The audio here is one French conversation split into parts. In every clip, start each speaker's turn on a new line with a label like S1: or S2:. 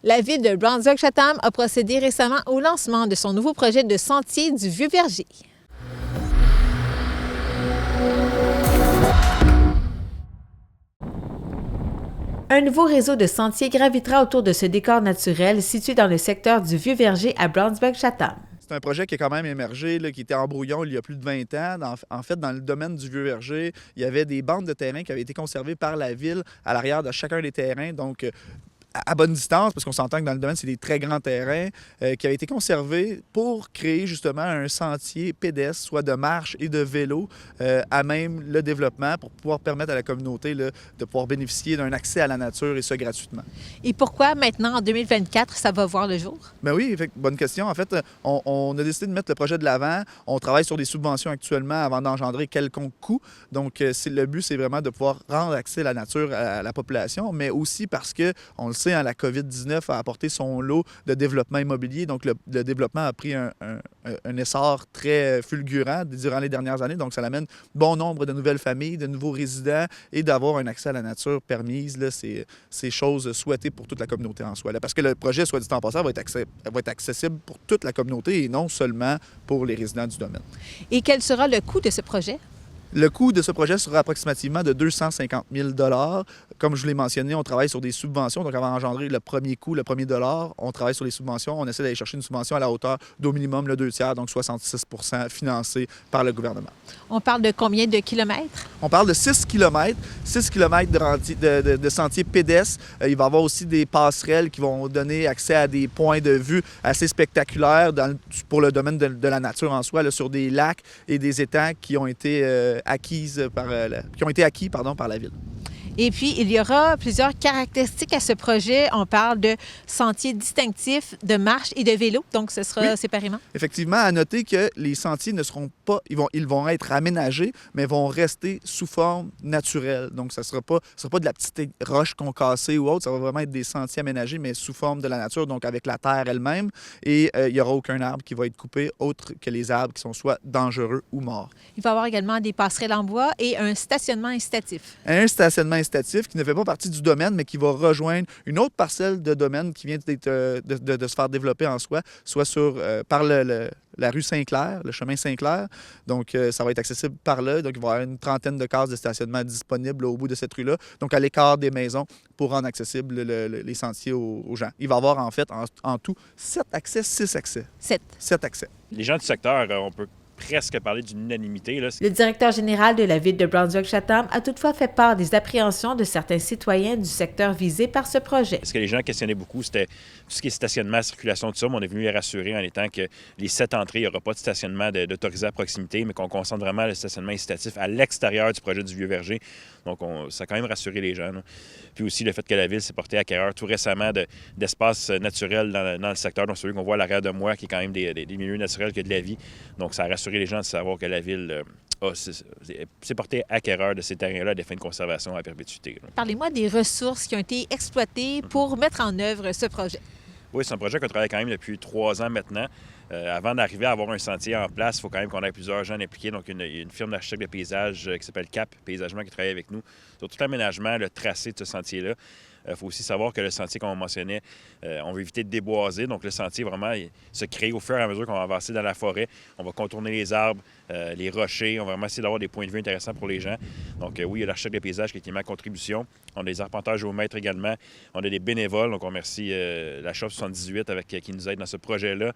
S1: La ville de Brunswick-Chatham a procédé récemment au lancement de son nouveau projet de sentier du Vieux-Verger. Un nouveau réseau de sentiers gravitera autour de ce décor naturel situé dans le secteur du Vieux-Verger à Brunswick-Chatham.
S2: C'est un projet qui a quand même émergé, là, qui était en brouillon il y a plus de 20 ans. En fait, dans le domaine du Vieux-Verger, il y avait des bandes de terrain qui avaient été conservées par la ville à l'arrière de chacun des terrains. Donc, à bonne distance, parce qu'on s'entend que dans le domaine, c'est des très grands terrains qui avaient été conservés pour créer justement un sentier pédestre, soit de marche et de vélo, à même le développement pour pouvoir permettre à la communauté là, de pouvoir bénéficier d'un accès à la nature et ça gratuitement.
S1: Et pourquoi maintenant, en 2024, ça va voir le jour?
S2: Bien oui, bonne question. En fait, on a décidé de mettre le projet de l'avant. On travaille sur des subventions actuellement avant d'engendrer quelconque coût. Donc, le but, c'est vraiment de pouvoir rendre accès à la nature à la population, mais aussi parce que, on le sait, la COVID-19 a apporté son lot de développement immobilier. Donc, le développement a pris un essor très fulgurant durant les dernières années. Donc, ça amène bon nombre de nouvelles familles, de nouveaux résidents et d'avoir un accès à la nature permise. C'est chose souhaitée pour toute la communauté en soi. Là, parce que le projet, soit dit en passant, va être accessible pour toute la communauté et non seulement pour les résidents du domaine.
S1: Et quel sera le coût de ce projet?
S2: Le coût de ce projet sera approximativement de 250 000 $. Comme je vous l'ai mentionné, on travaille sur des subventions. Donc, avant d'engendrer le premier coût, le premier dollar, on travaille sur les subventions. On essaie d'aller chercher une subvention à la hauteur d'au minimum le 2/3, donc 66 % financé par le gouvernement.
S1: On parle de combien de kilomètres?
S2: On parle de 6 km. 6 km de sentiers pédestres. Il va y avoir aussi des passerelles qui vont donner accès à des points de vue assez spectaculaires pour le domaine de la nature en soi, là, sur des lacs et des étangs qui ont été acquis par la ville.
S1: Et puis, il y aura plusieurs caractéristiques à ce projet. On parle de sentiers distinctifs, de marche et de vélo, donc ce sera séparément.
S2: Effectivement, à noter que les sentiers ne seront pas, ils vont être aménagés, mais vont rester sous forme naturelle. Donc, ce ne sera pas de la petite roche concassée ou autre, ça va vraiment être des sentiers aménagés, mais sous forme de la nature, donc avec la terre elle-même. Et il n'y aura aucun arbre qui va être coupé, autre que les arbres qui sont soit dangereux ou morts.
S1: Il va y avoir également des passerelles en bois et un stationnement incitatif.
S2: Un stationnement incitatif qui ne fait pas partie du domaine, mais qui va rejoindre une autre parcelle de domaine qui vient de se faire développer en soi, soit par la rue Saint-Clair, le chemin Saint-Clair. Donc, ça va être accessible par là. Donc, il va y avoir une trentaine de cases de stationnement disponibles au bout de cette rue-là, donc à l'écart des maisons pour rendre accessibles les sentiers aux gens. Il va y avoir en fait en tout 6 accès. 7 accès.
S3: Les gens du secteur, on peut presque parler d'une unanimité. Là.
S1: Le directeur général de la ville de Brunswick-Chatham a toutefois fait part des appréhensions de certains citoyens du secteur visé par ce projet.
S3: Ce que les gens questionnaient beaucoup, c'était tout ce qui est stationnement, circulation, tout ça. Mais on est venu les rassurer en étant que les 7 entrées, il n'y aura pas de stationnement d'autorisé à proximité, mais qu'on concentre vraiment le stationnement incitatif à l'extérieur du projet du Vieux-Verger. Donc, ça a quand même rassuré les gens. Là. Puis aussi, le fait que la ville s'est portée acquéreur tout récemment d'espaces naturels dans le secteur, donc celui qu'on voit à l'arrière de moi, qui est quand même des milieux naturels que de la vie. Donc, ça a rassuré les gens de savoir que la ville s'est portée acquéreur de ces terrains-là à des fins de conservation à perpétuité.
S1: Parlez-moi des ressources qui ont été exploitées pour mettre en œuvre ce projet.
S3: Oui, c'est un projet qu'on travaille quand même depuis 3 ans maintenant. Avant d'arriver à avoir un sentier en place, il faut quand même qu'on ait plusieurs gens impliqués. Donc, il y a une firme d'architecte de paysage qui s'appelle CAP Paysagement qui travaille avec nous sur tout l'aménagement, le tracé de ce sentier-là. Il faut aussi savoir que le sentier, comme on mentionnait, on veut éviter de déboiser. Donc, le sentier, vraiment, il se crée au fur et à mesure qu'on va avancer dans la forêt. On va contourner les arbres, les rochers. On va vraiment essayer d'avoir des points de vue intéressants pour les gens. Donc, oui, il y a l'architecte de paysage qui est ma contribution. On a des arpenteurs géomètres également. On a des bénévoles. Donc, on remercie la Shop 78 qui nous aide dans ce projet-là.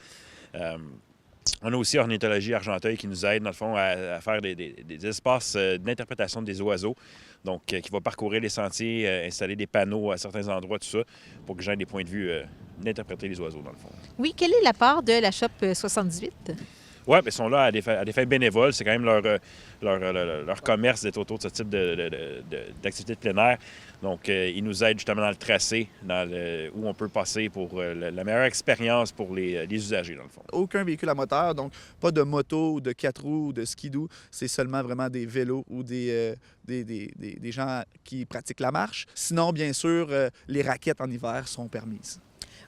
S3: On a aussi Ornithologie Argenteuil qui nous aide, dans le fond, à faire des espaces d'interprétation des oiseaux. Donc, qui va parcourir les sentiers, installer des panneaux à certains endroits, tout ça, pour que j'aie des points de vue d'interpréter les oiseaux, dans le fond.
S1: Oui, quelle est la part de la Shop 78?
S3: Oui, ils sont là à des fins bénévoles. C'est quand même leur commerce d'être autour de ce type d'activité de plein air. Donc, ils nous aident justement dans le tracé, où on peut passer pour la meilleure expérience pour les usagers, dans le fond.
S2: Aucun véhicule à moteur, donc pas de moto ou de 4 roues ou de skidoo. C'est seulement vraiment des vélos ou des gens qui pratiquent la marche. Sinon, bien sûr, les raquettes en hiver sont permises.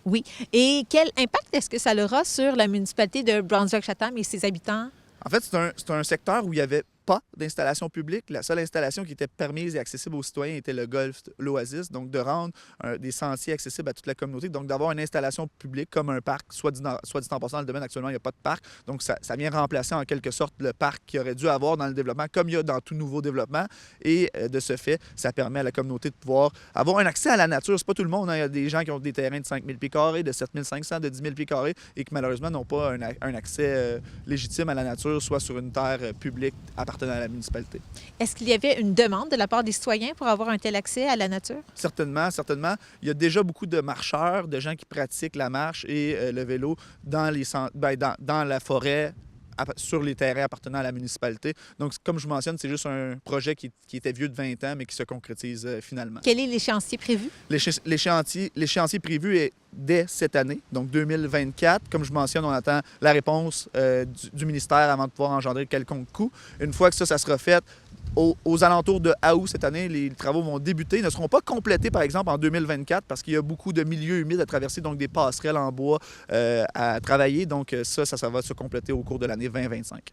S1: Oui. Et quel impact est-ce que ça aura sur la municipalité de Brunswick-Chatham et ses habitants?
S2: En fait, c'est un secteur où il y avait pas d'installation publique. La seule installation qui était permise et accessible aux citoyens était le golf, l'Oasis, donc de rendre des sentiers accessibles à toute la communauté, donc d'avoir une installation publique comme un parc, soit dit en passant, dans le domaine actuellement, il n'y a pas de parc, donc ça vient remplacer en quelque sorte le parc qu'il aurait dû avoir dans le développement, comme il y a dans tout nouveau développement, et de ce fait, ça permet à la communauté de pouvoir avoir un accès à la nature. C'est pas tout le monde, hein. Il y a des gens qui ont des terrains de 5 000 pieds carrés, de 7 500, de 10 000 pieds carrés, et qui malheureusement n'ont pas un accès légitime à la nature, soit sur une terre publique appartenant à la municipalité.
S1: Est-ce qu'il y avait une demande de la part des citoyens pour avoir un tel accès à la nature?
S2: Certainement, certainement. Il y a déjà beaucoup de marcheurs, de gens qui pratiquent la marche et le vélo dans la forêt, sur les terrains appartenant à la municipalité. Donc, comme je mentionne, c'est juste un projet qui était vieux de 20 ans, mais qui se concrétise finalement.
S1: Quel est l'échéancier prévu?
S2: L'échéancier prévu est dès cette année, donc 2024. Comme je mentionne, on attend la réponse du ministère avant de pouvoir engendrer quelconque coût. Une fois que ça sera fait, aux alentours de août cette année, les travaux vont débuter. Ils ne seront pas complétés, par exemple, en 2024 parce qu'il y a beaucoup de milieux humides à traverser, donc des passerelles en bois à travailler. Donc ça va se compléter au cours de l'année 2025.